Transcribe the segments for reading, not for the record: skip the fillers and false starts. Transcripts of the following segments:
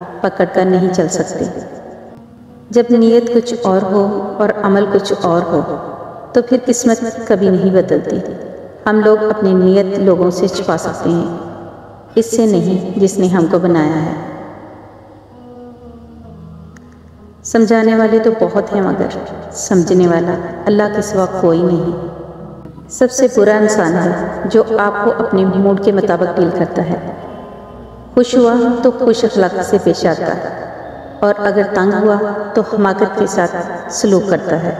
पकड़कर नहीं चल सकते। जब नीयत कुछ और हो और अमल कुछ और हो तो फिर किस्मत कभी नहीं बदलती। हम लोग अपनी नीयत लोगों से छुपा सकते हैं, इससे नहीं जिसने हमको बनाया है। समझाने वाले तो बहुत हैं मगर समझने वाला अल्लाह के सिवा कोई नहीं। सबसे बुरा इंसान है जो आपको अपने मूड के मुताबिक डील करता है। खुश हुआ तो खुश अखलाक से पेश आता है और अगर तंग हुआ तो हमाकत के साथ सलूक करता है।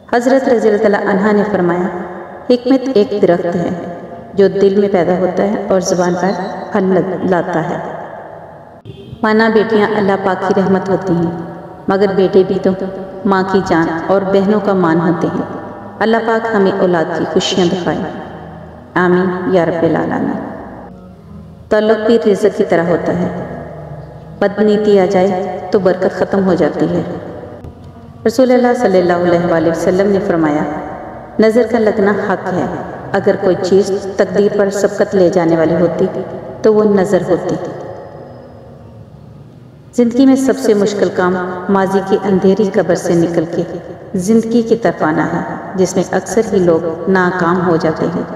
हज़रत रज़ी अल्लाह अन्हा ने फरमाया, हिकमत एक दरख्त है जो दिल में पैदा होता है और ज़ुबान पर फल लाता है। माना बेटियां अल्लाह पाक की रहमत होती हैं, मगर बेटे भी तो माँ की जान और बहनों का मान होते हैं। अल्लाह पाक हमें औलाद की खुशियाँ दिखाए, आमीन या रब्बिल आलमीन। ताल्लुक़ भी रिज़्क़ की तरह होता है, बदनीति आ जाए तो बरकत ख़त्म हो जाती है। रसूलुल्लाह सल्लल्लाहु अलैहि वसल्लम ने फरमाया, नज़र का लगना हक है। अगर कोई चीज़ तकदीर पर सबकत ले जाने वाली होती तो वो नज़र होती। ज़िंदगी में सबसे मुश्किल काम माजी की अंधेरी कब्र से निकल के ज़िंदगी की तरफ आना है, जिसमें अक्सर ही लोग नाकाम हो जाते हैं।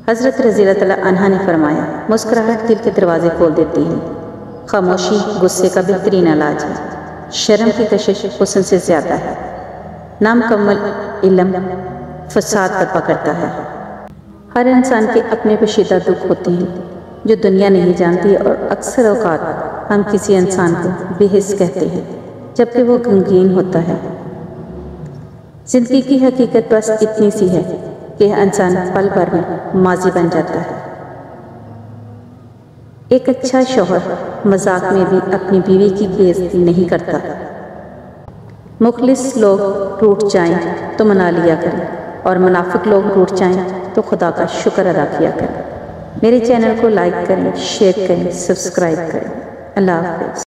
हज़रत रज़ी अल्लाह अन्हा ने फरमाया, मुस्कुराहट दिल के दरवाजे खोल देती है। खामोशी गुस्से का बेहतरीन इलाज है। शर्म की कशिश हुस्न से ज़्यादा है। नामुकम्मल इल्म फसाद बर्पा करता है। हर इंसान के अपने पेचीदा दुख होते हैं जो दुनिया नहीं जानती और अक्सर औकात हम किसी इंसान को बेहिस कहते हैं जबकि वो गमगीन होता है। ज़िंदगी की हकीकत बस इतनी सी है कि इंसान पल भर में माजी बन जाता है। एक अच्छा शौहर मजाक में भी अपनी बीवी की बेइज्जती नहीं करता। मुखलिस लोग रूठ जाएं तो मना लिया करें और मुनाफिक लोग रूठ जाएं तो खुदा का शुक्र अदा किया करें। मेरे चैनल को लाइक करें, शेयर करें, सब्सक्राइब करें। अल्लाह हाफ़िज़।